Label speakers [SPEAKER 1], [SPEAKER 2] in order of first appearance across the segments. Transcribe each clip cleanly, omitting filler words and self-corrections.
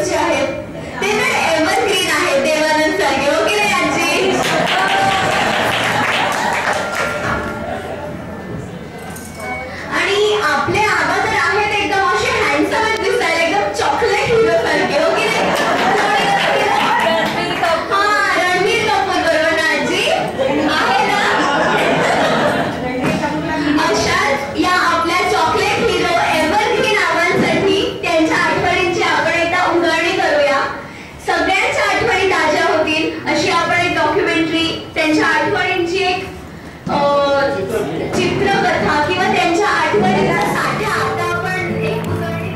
[SPEAKER 1] मूडचे आहेत ते तर एव्हरग्रीन आहेत देवानंद सारखे. हो की नाही आजी? आणि आपले आबा तर आहेत एकदम असे हँडसमच दिसायला, एकदम चॉकलेट हिरो सारखे. हो की नाही? रणबीर कपूर बरोबर ना आजी? आहे ना? अशाच या आपल्या चॉकलेट हिरो एव्हरग्रीन आबांसाठी त्यांच्या आठवणींची आपण एकदा उजळणी करूया. सगळ्यांच्या आठवणी ताज्या होतील अशी आपण एक डॉक्युमेंटरी, त्यांच्या आठवणींची एक चित्रकथा किंवा त्यांच्या आठवणींचा साठा आता आपण एक उजळणी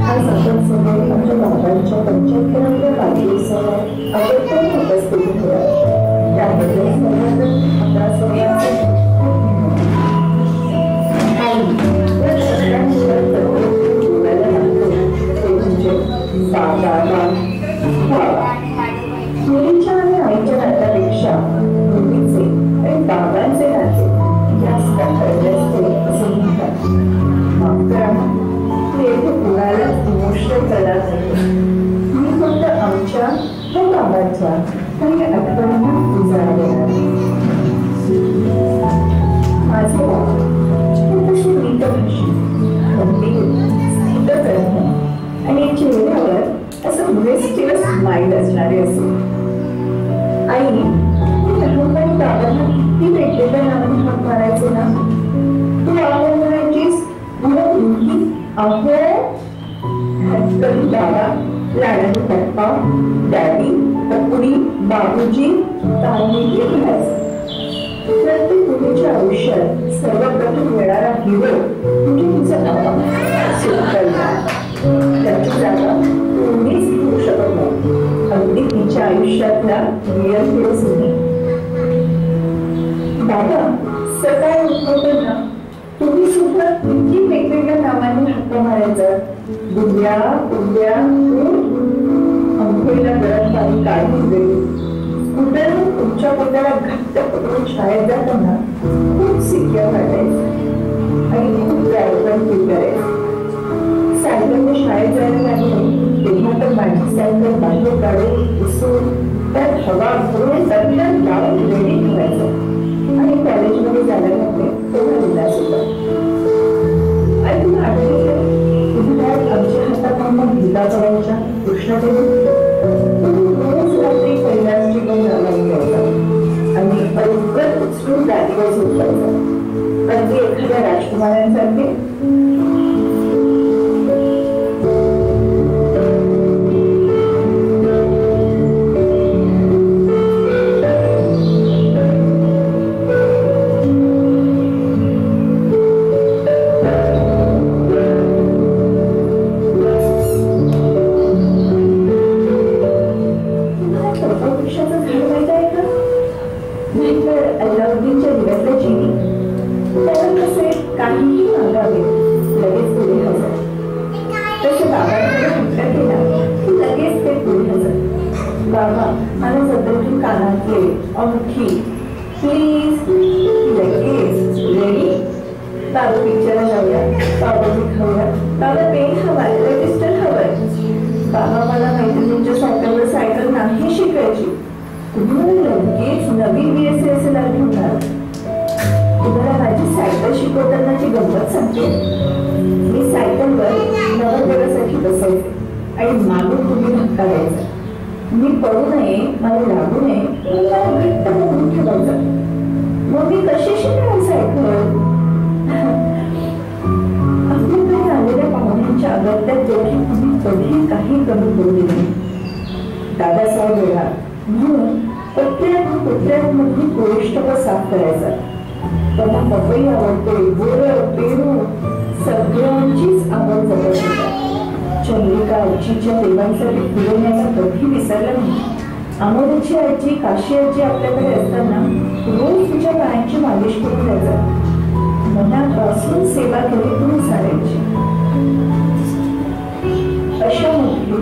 [SPEAKER 2] आज आपण समोर आमच्या बाबांच्या 75व्या वाढदिवसाला आपण उपस्थित होतो. त्याबद्दल सर्वांना आपला सर्वांचे बोलायला लागतो ते म्हणजे मुलीच्या आणि आईच्या नात्यापेक्षा मुलीचे आणि बाबांचे नाते जास्त ठरले असते असं म्हणतात. माफ करा मी येथे कुणाला इमोशनल करणार नाही. मी फक्त आमच्या व बाबांच्या काही आठवणींना उजाळा देणार. माझे बाबा हे तसे मितभाषी, गंभीर, स्थितप्रज्ञ आणि चेहऱ्यावर असं मिस्टिव्हस स्माईल असणारे असे. आई मी लहानपणी बाबांना किती वेगवेगळ्या नावाने हाक मारायचे ना. तू आहो म्हणायचीस, अहो कधी बाबा, लाडाने पप्पा, डॅडी, टपुडी, बाबूजी, ताईने म्हणायचे. प्रत्येक मुलीच्या आयुष्यात सर्वप्रथम येणारा हिरो म्हणजे तिचा बाबा, सुकन्या. त्याची जागा कोणीच घेऊ शकत नाही. अगदी तिच्या आयुष्यातला रिअल हिरो सुद्धा. बाबा सकाळी उठवताना तुम्ही सुद्धा किती वेगवेगळ्या नावाने हाक मारायचा. गुंड्या गुंड्या अंघोळीला गरम पाणी काढून देऊ. कुठे तुमच्या पोटाला घट्ट पकडून शाळेत जाताना खूप सिक्युअर वाटायचं आणि खूप प्राऊड फील करायचं. सायकलने शाळेत जायला लागले तेव्हा तर माझी सायकल बाहेर काढून पुसून त्यात हवा भरून सगळ्या लावून रेडी ठेवायचं. आणि कॉलेजमध्ये जायला लागले तेव्हा उल्हास होता. आणि तुला आठवते उन्हाळ्यात आमच्या हातात भिंता करायच्या उष्णतेने. रोज रात्री पहिल्यांची पण लावून घ्यायचा आणि अवघड उचलून गाडीवर झोपायचा. अगदी एखाद्या राजकुमारांसारखे. चंद्रिका आजीच्या देवांसाठी फुले न्यायला कधी विसरलं नाही. आमोदची आजी, काशी आजी आपल्याकडे असताना रोज तुझ्या पायांची मालिश करून द्यायचं. मनापासून सेवा करून सारायची. अशा मध्ये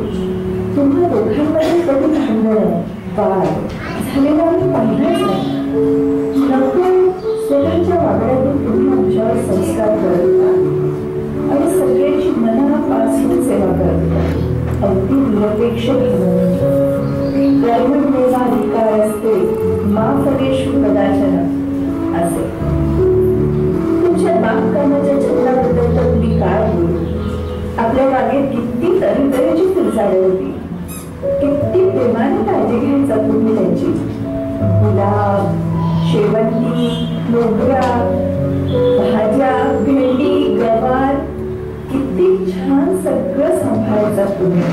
[SPEAKER 2] तुम्हा दोघांमध्ये कधी भांडण वाद झालेला मी पाहिलाच नाही. नको स्वतःच्या वागण्यातून तुम्ही आमच्यावर संस्कार करत होता आणि सगळ्यांची मनापासून सेवा करत होता. अगदी निरपेक्ष अधिकार असते मा फलेषु कदाचन असे. तुमच्या बागकामाच्या छंदाबद्दल तर मी काय बोलू. आपल्या बागेत किती तऱ्हेची फुलझाडे होती. किती प्रेमाने काळजी घ्यायचा तुम्ही त्यांची. गुलाब, शेवंती, मोगरा, भाज्या, भेंडी, गवार, किती छान सगळं सांभाळायचा तुम्ही.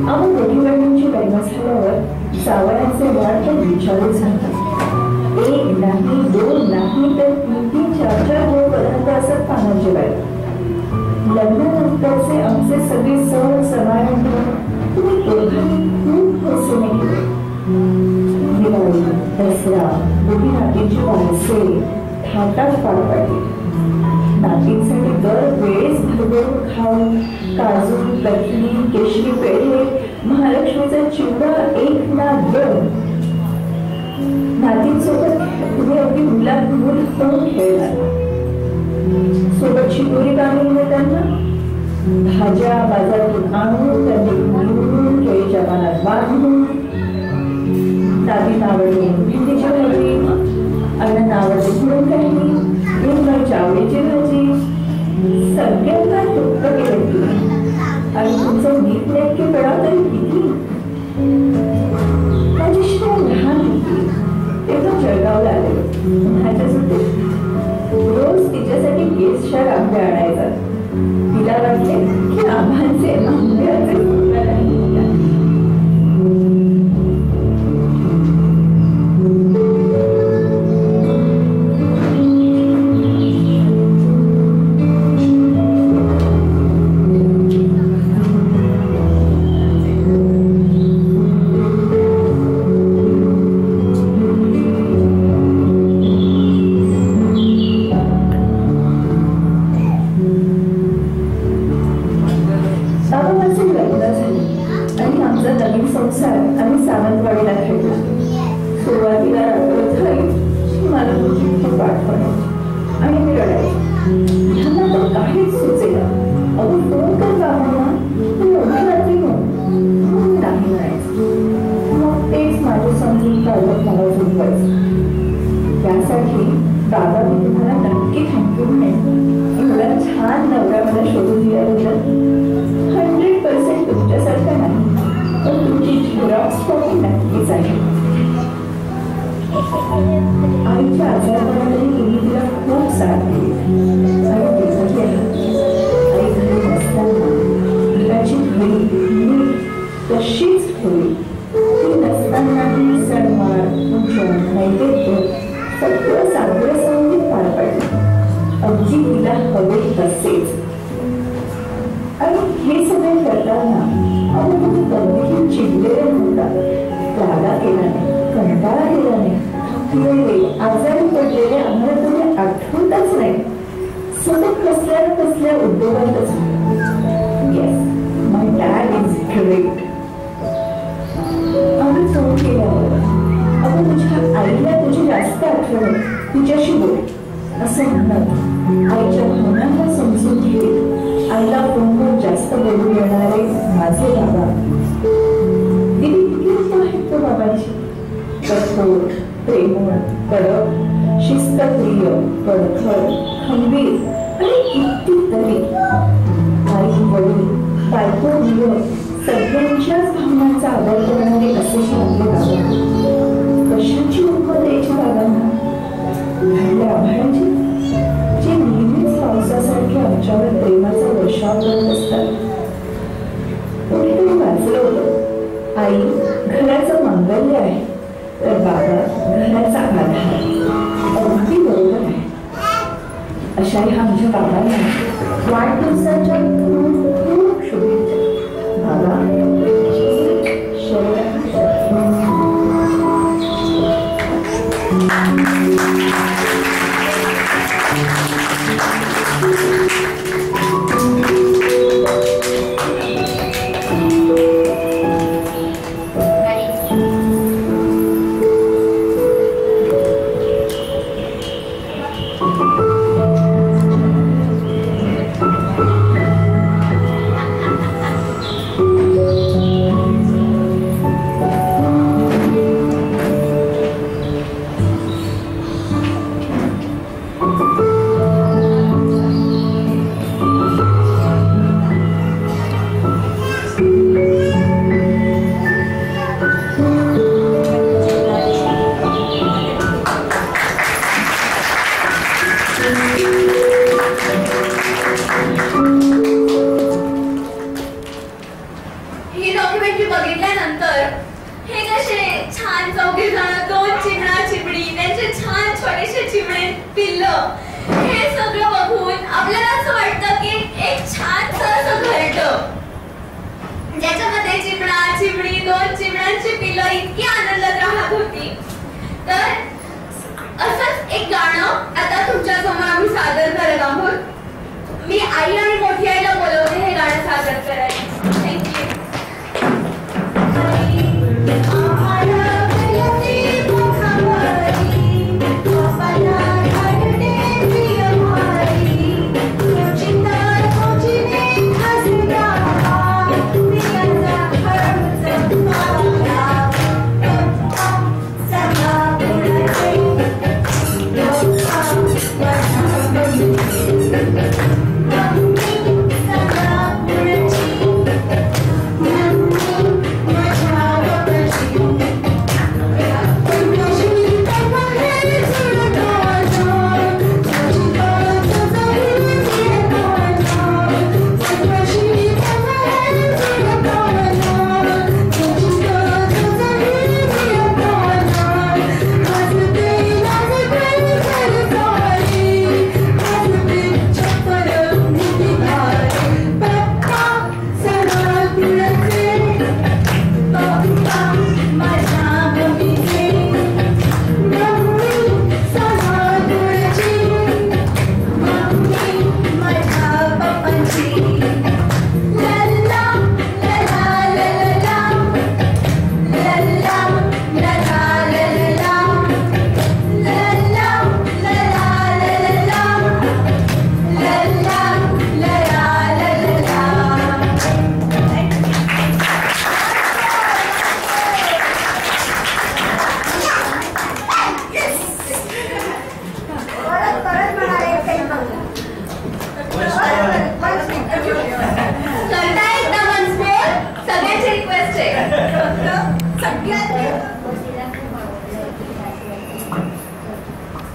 [SPEAKER 2] आम्ही मोठी लग्न झाल्यावर जावयाचे वाढ तर विचारून सांगतात. एक नाही, दोन नाही, तर 3-3, 4-4 गोड पदार्थ असत पाण्यात जेवायला. लग्नानंतरचे आमचे सगळे सण समारंभ तुम्ही दोघांनी खूप हौसेने केले. दिवाळी, दसरा, दोघी नातींची वारसे थाटात पार पाडली. नातींसाठी दरवेळेस भरभरून खाऊ, काजू, कटली, केशरी पेढे, महालक्ष्मीचा चिवडा 1 ना 2. नातींसोबत तुम्ही अगदी मुलात मुल होऊन खेळला. सोबत शिदोरी काढून मिळताना भाज्या बाजारातून आणून त्यांनी घालून केळीच्या पानात बांधून. नातींना आवडली भेंडीची भाजी, अण्णांना आवडली पुरण काढली, मुलांच्या आवडीची भाजी. सगळ्यांना तृप्त केलं तुम्ही. आणि तुमचं नीट नेटके पडाव तरी किती. माझी शिवाय लहान होती तेव्हा जळगावला आले उन्हाच्या सुट्टीत. रोज तिच्यासाठी केसच्या आंबे आणायचा. तिला वाटले की आंब्याचे आंब्याचे फुलं नाही. त्यासाठी दादा मी तुम्हाला नक्की थँक्यू म्हणेन. एवढा छान नवरा मला शोधून दिल्याबद्दल. 100% तुमच्यासारखं नाही, पण तुमची झेरॉक्स कॉपी नक्कीच आहे. आईच्या आजारपणामध्ये तुम्ही तिला खूप साथ दिली आणि दिसत आई घरी नसताना घराची घडी नीट तशीच ठेवली. ती नसतानाही सणवार, पूजन, नैवेद्य सगळं साजरं सांगून पार पडलं. अगदी तिला हवे तसेच. आणि हे सगळे करताना अहो तुम्ही कधीही चिडलेले नव्हता. रागा केला नाही, कंटाळा केला नाही. थकलेले, आजारी पडलेले आम्हाला तुम्ही आठवतच नाही. सतत कसल्या उद्योगातच. Yes, my dad is great. आम्ही फोन केल्यावर अगं तुझ्या आईला तुझी जास्त आठवण, तिच्याशी बोल असं म्हणत आईच्या भावनांना समजून घेत आईला फोनवर जास्त बोलू येणारे माझे बाबा. दिदी किती आहेत तो बाबांची. कठोर, प्रेमळ, कडक, शिस्तप्रिय, परखड, खंबीर आणि कितीतरी. आई, वडील, बायको, मुलं सगळ्यांच्याच भावनांचा आदर करणारे असेही आपले बाबा. कशाची उपमा द्यायची बाबांना. घडल्या आभाळाची, जे नेहमीच पावसासारखे आमच्यावर प्रेमाचा वर्षाव करत असतात. कोणीतरी वाचलं होतं, आई घराचं मांगल्य आहे तर बाबा घराचा आधार. अगदी बरोबर आहे. अशा अशाही आमच्या बाबांना वाढदिवसाच्या खूप खूप शुभेच्छा. बाबा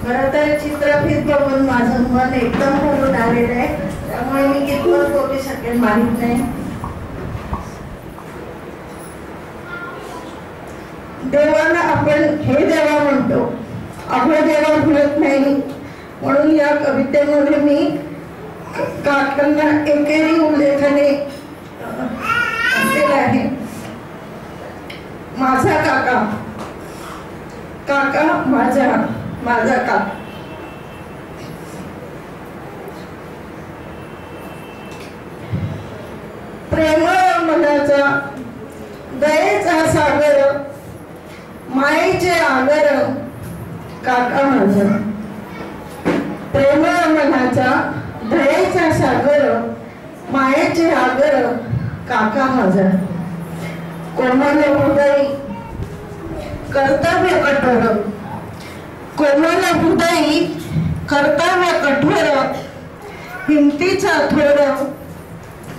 [SPEAKER 3] खरंतर चित्रफित बघून माझं मन एकदम भरून आलेलं आहे, त्यामुळे मी कितपत बोलू शकेल माहित नाही. देवाला आपण हे देवा म्हणतो, आपला देवा म्हणत नाही, म्हणून या कवितेमध्ये मी काकांना एकेरी उल्लेखाने दिला आहे. माझा काका, काका माझा, माझा काका. प्रेमळ मनाचा दयेचा सागर, मायेचे आगर काका माझा. प्रेमळ मनाचा दयेचा सागर, मायेचे आगर काका माझा. कोमल हृदय कर्तव्य कठोर, कोमल हृदय कर्तव्य कठोर, हिमतीचा थोर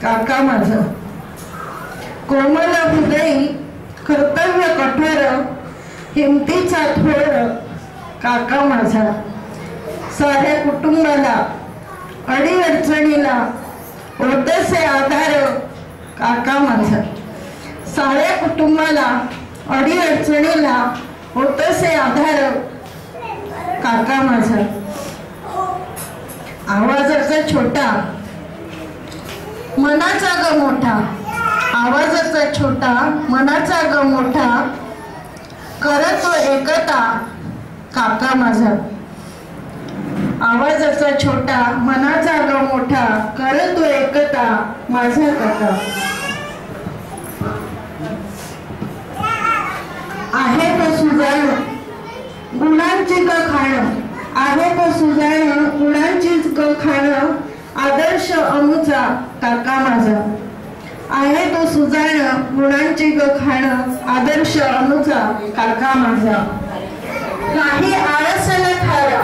[SPEAKER 3] काका माझा. कोमल हृदय कर्तव्य कठोर, हिमतीचा थोर काका माझा. साऱ्या कुटुंबाला अडीअडचणीला होतसे आधार काका माझा. साऱ्या कुटुंबाला अडीअडचणीला होतसे आधार काका माझा. आवाजाचा छोटा मनाचा ग मोठा, आवाजाचा छोटा मनाचा ग मोठा, करतो एकता काका माझा. आवाजाचा छोटा मनाचा ग मोठा, करतो एकता माझा काका. आहे तो सुजाण गुणांची ग खाणं, आहे तो सुजाण गुणांचीच ग खाणं, आदर्श अमुचा काका माझा. आहे तो सुजाण गुणांची ग खाणं, आदर्श अमुचा काका माझा. नाही आळसाला थारा,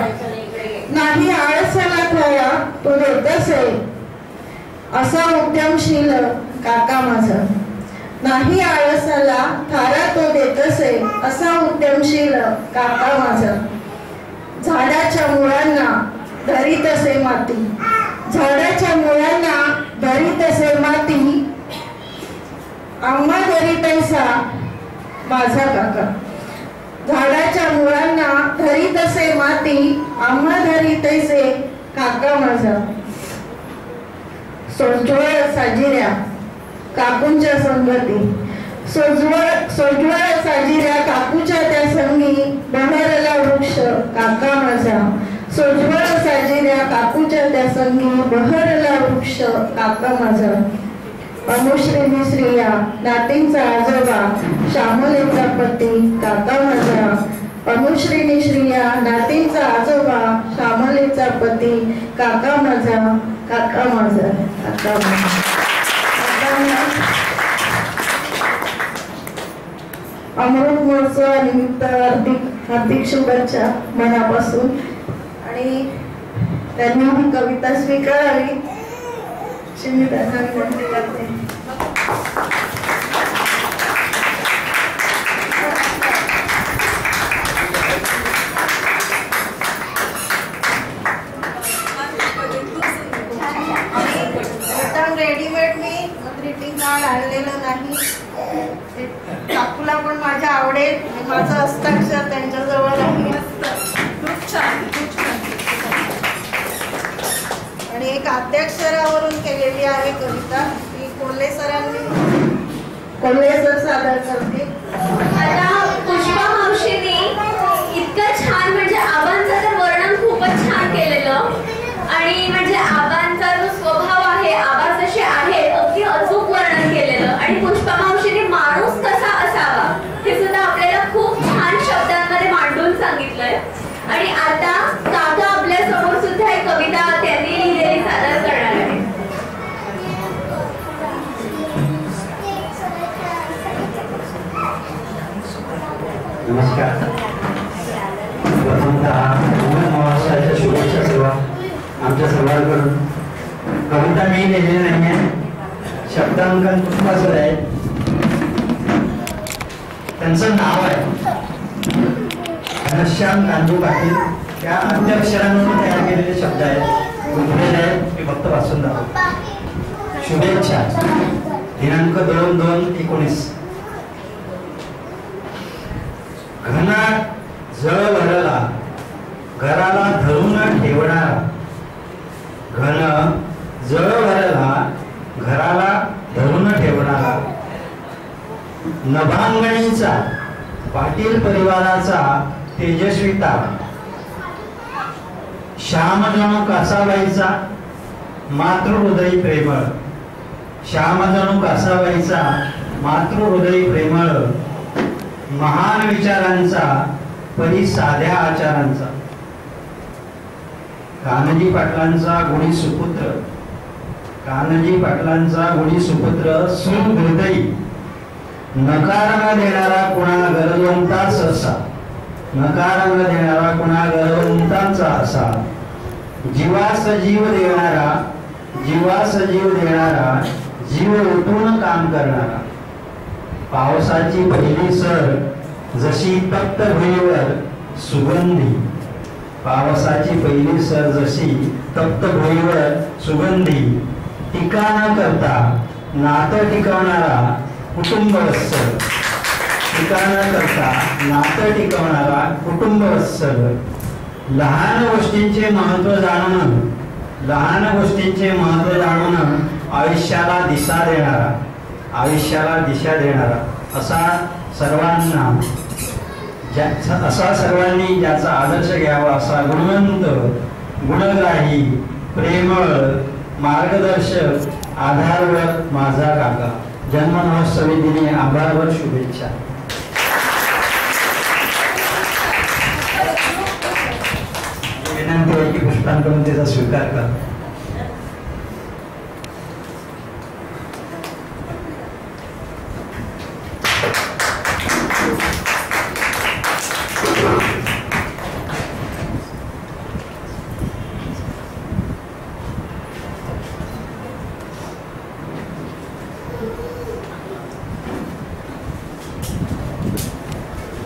[SPEAKER 3] नाही आळसाला थारा तो देतसे, असा उद्यमशील काका माझा. नाही आळसाला थारा तो देतसे, असा उद्यमशील काका माझा. झाडाच्या मुळांना धरीतसे माती, झाडाच्या मुळांना धरीतसे माती, आम्हा धरीतैसा माझा काका. झाडाच्या मुळांना धरीतसे माती, आम्हा धरीतैसे काका माझा. सोज्वळ साजिऱ्या काकूंच्या संगती, सोज्वळ साजिऱ्या काकूच्या त्या संगी, बहरला वृक्ष काका माझा. सोज्वळ साजिऱ्या काकूच्या त्या संगी, बहरला वृक्ष काका माझा. अनुश्रीनी श्रिया नातींचा आजोबा, श्यामलेचा पती काका माझा. अनुश्रीनी श्रिया नातींचा आजोबा, श्यामलेचा पती काका माझा. काका माझा, काका माझा. अमृत महोत्सवानिमित्त हार्दिक शुभेच्छा मनापासून. आणि त्यांनी ही कविता स्वीकारावी अशी मी त्यांना विनंती करते. रेडीमेड मी ग्रीटिंग कार्ड आणलेलं नाही. काकूला पण माझ्या आवडेल. माझं हस्ताक्षर त्यांच्याजवळ आहे. खूप छान, खूप छान. आणि एक अध्यक्षरावरून केलेली आहे कविता, ती कोल्हे सरांनी, कोल्हे सर सादर करतील.
[SPEAKER 1] आता पुष्पा मावशींनी इतकं छान, म्हणजे आबांचं तर वर्णन खूपच छान केलेलं. आणि म्हणजे आबांचा जो स्वभाव आहे, आबा जसे आहेत अगदी अचूक वर्णन केलेलं. आणि पुष्पा मावशींनी माणूस कसा असावा हे सुद्धा आपल्याला खूप छान शब्दांमध्ये मांडून सांगितलंय. आणि आता काका आपल्या समोर सुद्धा एक कविता त्यांनी लिहिलेली सादर करणार आहे.
[SPEAKER 4] नमस्कार. प्रथमतः महोत्सवाच्या शुभेच्छा सेवा आमच्या सर्वांकडून. कविता मी लिहिलेली नाही आहे, शब्दांकन पुष्पासर आहे. त्यांचं नाव आहे घनश्याम कांदू पाटील. त्या अध्यक्षरांनी तयार केलेले शब्द आहेत, उठलेले आहेत. मी फक्त वाचून दाखवतो. शुभेच्छा. दिनांक 2/2/19. घनात जळ भरला घराला धरून ठेवणारा, घन जळ भरला घराला धरून ठेवणारा, नभांगणीचा पाटील परिवाराचा तेजस्वी तारा, श्याम जणू कासाबाईचा मातृहृदयी प्रेमळ, श्याम जणू कासाबाईचा मातृहृदयी प्रेमळ, महान विचारांचा परी साध्या आचारांचा, कान्होजी पाटलांचा गुणी सुपुत्र, कान्होजी पाटलांचा गुणी सुपुत्र, सुहृदयी, नकार न देणारा कुणा गरजवंताच असा, नकार न देणारा कुणा गरजवंतांचा असा, जीवास जीव देणारा, जीवास जीव देणारा, जीव उठून काम करणारा, पावसाची पहिली सर जशी तप्त भुईवर सुगंधी, पावसाची पहिली सर जशी तप्त भुईवर सुगंधी, टीका न करता नातं टिकवणारा कुटुंबवत्सल, टीका न करता नातं टिकवणारा कुटुंबवत्सल, लहान गोष्टींचे महत्त्व जाणून लहान गोष्टींचे महत्त्व जाणून आयुष्याला दिशा देणारा असा सर्वांनी ज्याचा आदर्श घ्यावा असा गुणवंत, गुणग्राही, प्रेमळ, मार्गदर्शक, आधारवर माझा काका. जन्म महोत्सवी दिनी आभारवर शुभेच्छा. विनंती आहे की पुष्पांकडून त्याचा स्वीकार करा.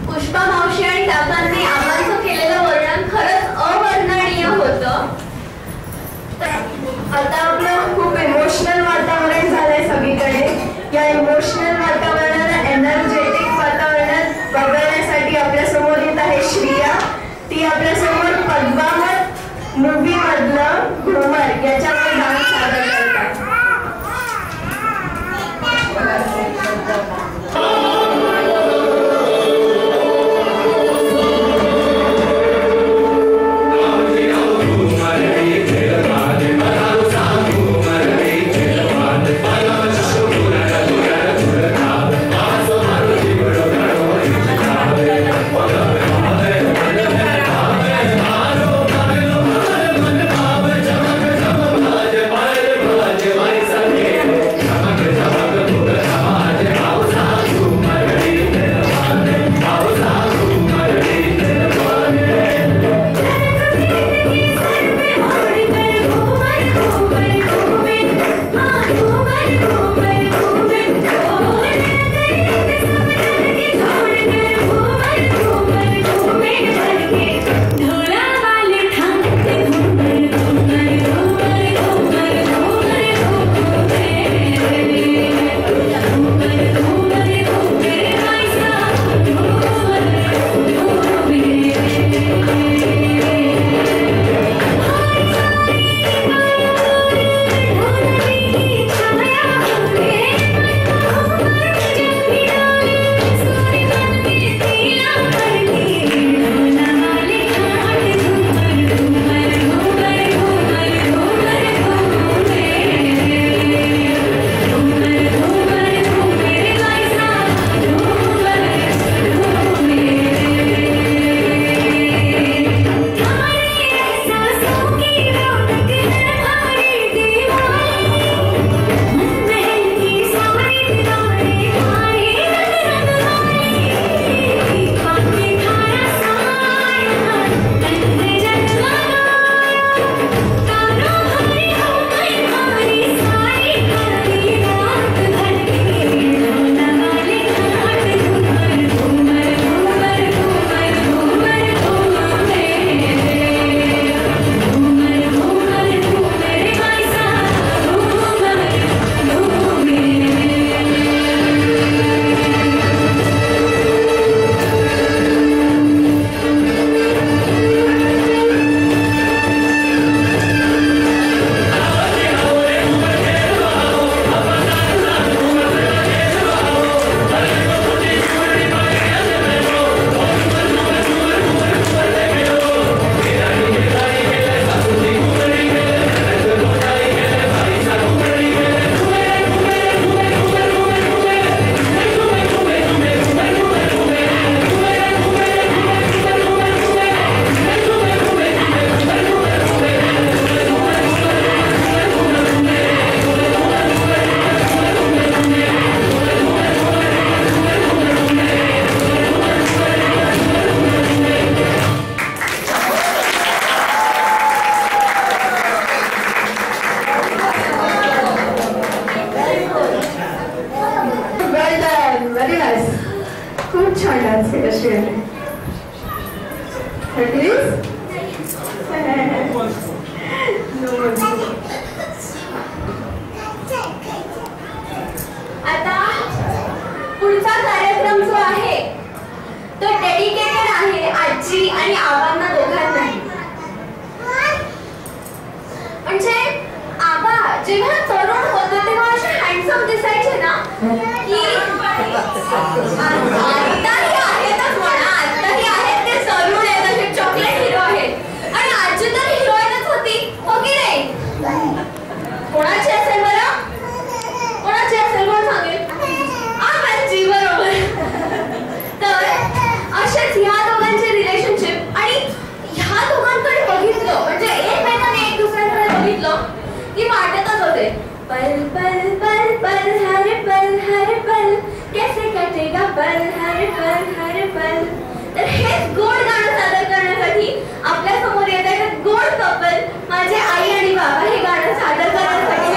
[SPEAKER 1] पुष्पा मावशी आणि काकांनी आबांचं केलेलं वर्णन खरंच अवर्णनीय होतं.
[SPEAKER 2] आता आपलं खूप इमोशनल वातावरण झालंय सगळीकडे. या इमोशनल वातावरणाला एनर्जेटिक वातावरणात बदलण्यासाठी आपल्या समोर येत आहे श्रिया. ती आपल्या समोर पद्मावत मूवी मधलं घुमर याच्यावर गाणं सादर करतात.
[SPEAKER 1] आता पुढचा कार्यक्रम जो आहे तो डेडिकेटेड आहे आजी आणि आबांना दोघांनाही. म्हणजे जेव्हा तरुण होते तेव्हा असे हँडसम दिसायचे ना की आताही आहेतच म्हणा, आताही आहेत ते तरुण आहेत, असे चॉकलेट हिरो आहेत आणि आजी तर हिरोईनच होती, हो की नाही? कोणाची असेल बरं? कोणाची असेल कोण सांगेल? आजी बरोबर. तर असेच ह्या दोघांचे रिलेशनशिप आणि ह्या दोघांकडे बघितलं म्हणजे एकमेकांनी एक दुसऱ्याकडे बघितलं की वाटतच होते पल पल पल पल हर पल कैसे कटेगा पल हर पल. तर हेच गोड गाणं सादर करण्यासाठी आपल्या समोर येत आहे गोड कपल माझे आई आणि बाबा हे गाणं सादर करण्यासाठी.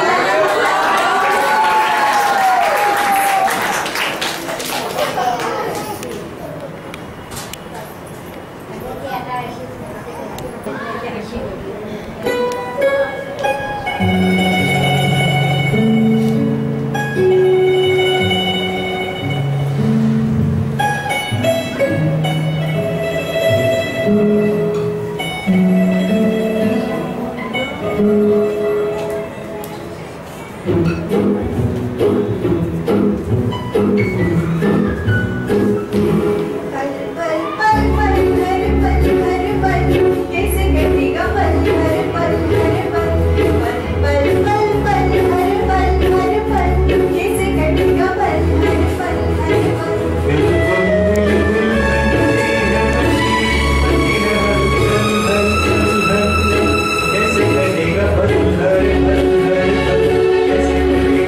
[SPEAKER 5] कैसे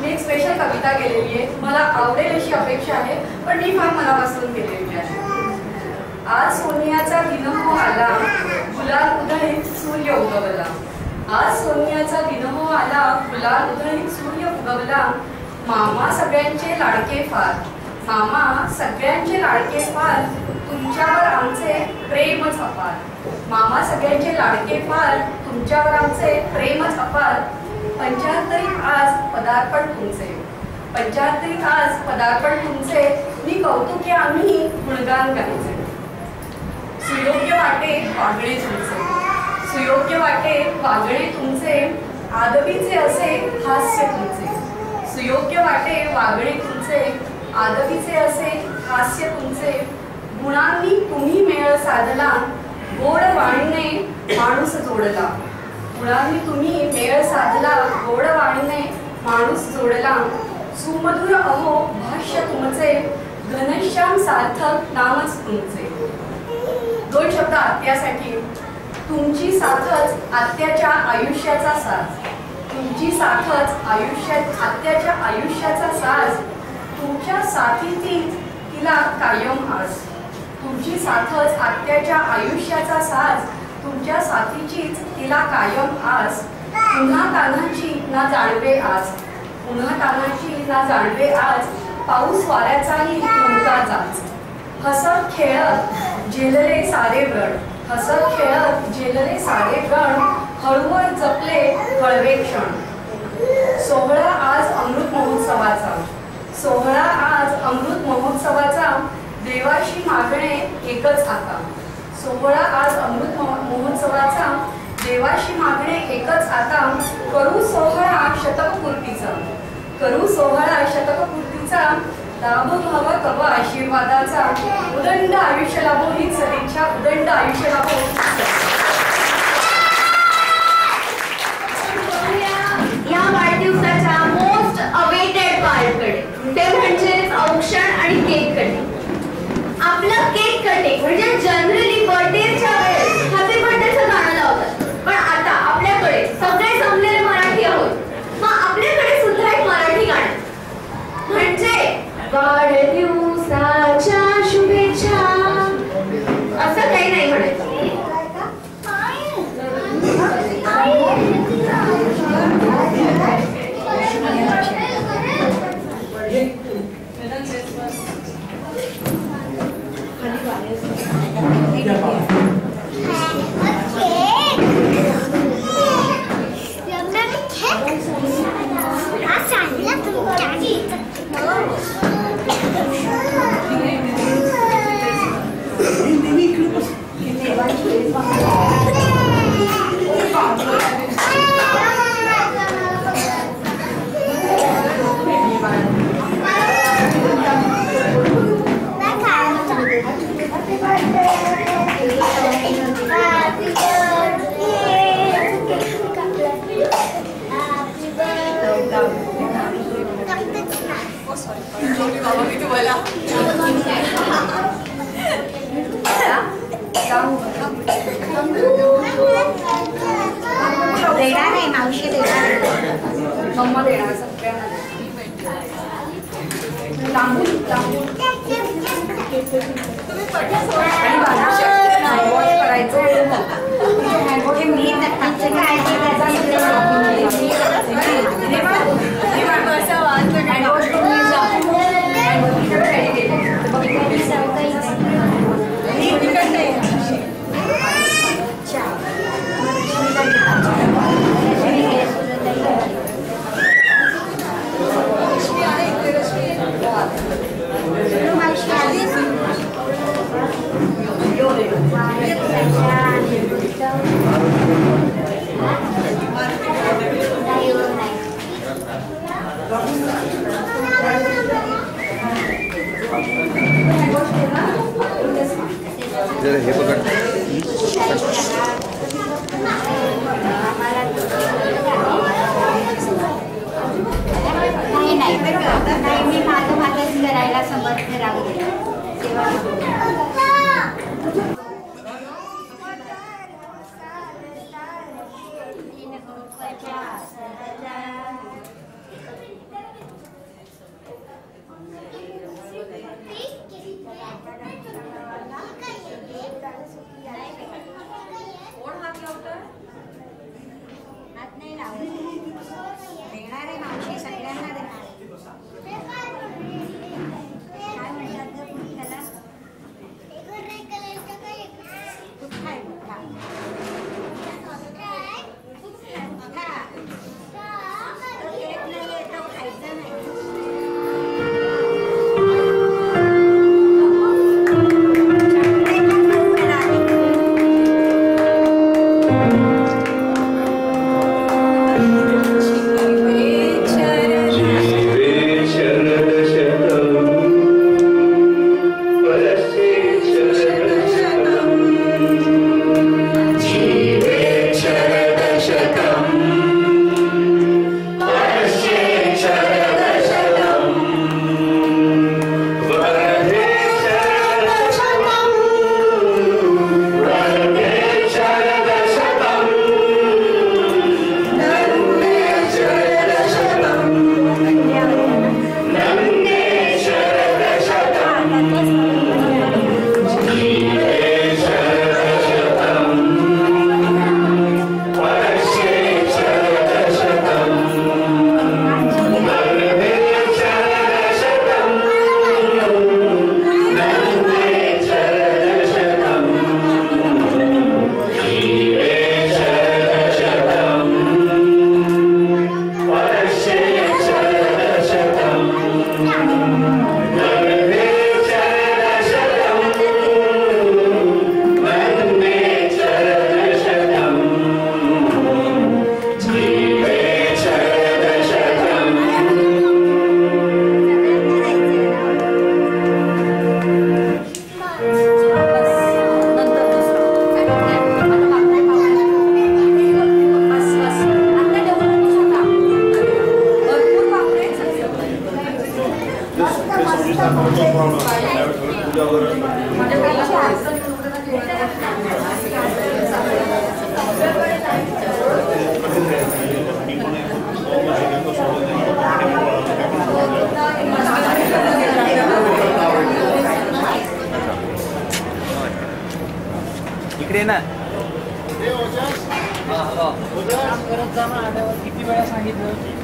[SPEAKER 5] मी एक स्पेशल कविता केलेली आहे, मला आवडेल अशी अपेक्षा आहे, पण मी फार मनापासून केलेली आहे. आज सोनियाचा दिन हो आला, गुलाल उधळीत सूर्य उगवला. आज सोनियाचा दिन हो आला, गुलाल उधळीत सूर्य उगवला. मामा सगळ्यांचे लाडके फार, मामा सगळ्यांचे लाडके फार, तुमच्यावर आमचे प्रेमच अपार. मामा सगळ्यांचे लाडके फार, तुमच्यावर आमचे प्रेमच अपार. 75 आज पदार्पण तुमचे, 75 आज पदार्पण तुमचे, मी कौतुके आम्ही गुणगान गायचे. सुयोग्य वाटे वागळे तुमचे, सुयोग्य वाटे वागळे तुमचे, आदवीचे असे हास्य तुमचे. सुयोग्य वाटे वागळे तुमचे, आदवीचे असे हास्य तुमचे. गुणांनी तुम्ही मेळ साधला, गोड वाणीने माणूस जोडला. गुणांनी तुम्ही मेळ साधला, गोड वाणीने माणूस जोडला. सुमधुर अहो भाष्य तुमचे, घनश्याम सार्थक नामच तुमचे. 2 शब्द आत्यासाठी. तुमची साथच आत्याच्या आयुष्याचा साज, तुमची साथच आत्याच्या आयुष्याचा साज. तुमच्या साथीतील तिला कायम आस, तुमची साथच आत्याच्या आयुष्याचा साज. तुमच्या साथीचीच तिला कायम आस. पुन्हा तान्हाची ना जाणवे आज, पुन्हा तान्हाची ना जाणवे आज. पाऊस वाऱ्याचाही तुमचा जाच. हसत खेळत झेलले सारे व्रण, हसत खेळत झेलले सारे व्रण. हळूवर जपले हळवे क्षण. सोहळा आज अमृत महोत्सवाचा, सोहळा आज अमृत महोत्सवाचा. देवाशी मागणे एकच आता, सोहळा आज अमृत महोत्सवाचा. देवाशी मागणे एकच आता. करू सोहळा शतकपूर्तीचा, करू सोहळा शतकपूर्तीचा. लाभ व्हावा कव आशीर्वादाचा. उदंड आयुष्य लाभो हीच सदिच्छा, उदंड आयुष्य लाभो हीच सदिच्छा.
[SPEAKER 1] या वाढदिवसाच्या मोस्ट अवेटेड पार्टकडे, ते म्हणजेच औक्षण आणि केक कटिंग. आपलं केक कटिंग म्हणजे जनरली बर्थडेच्या वेळेस हॅपी बर्थडेचं गाणं लावतात, पण आता आपल्याकडे सगळे जमलेले मराठी आहोत, मग आपल्याकडे सुद्धा एक मराठी गाणं म्हणजे वाढदिवसाच्या शुभेच्छा असं काही नाही म्हणायचं.
[SPEAKER 3] देणार आहे मावशी, देणार
[SPEAKER 5] मम्मा देणार सगळ्यांना. लांबून लांबून आणि हँडवॉश करायचं.
[SPEAKER 3] हे मी तर काय
[SPEAKER 5] हँडवॉश करून
[SPEAKER 6] हे पकड.
[SPEAKER 3] नाही मी माझंच करायला समर्थ राहते.
[SPEAKER 6] इकडे ना
[SPEAKER 7] किती वेळा सांगितलं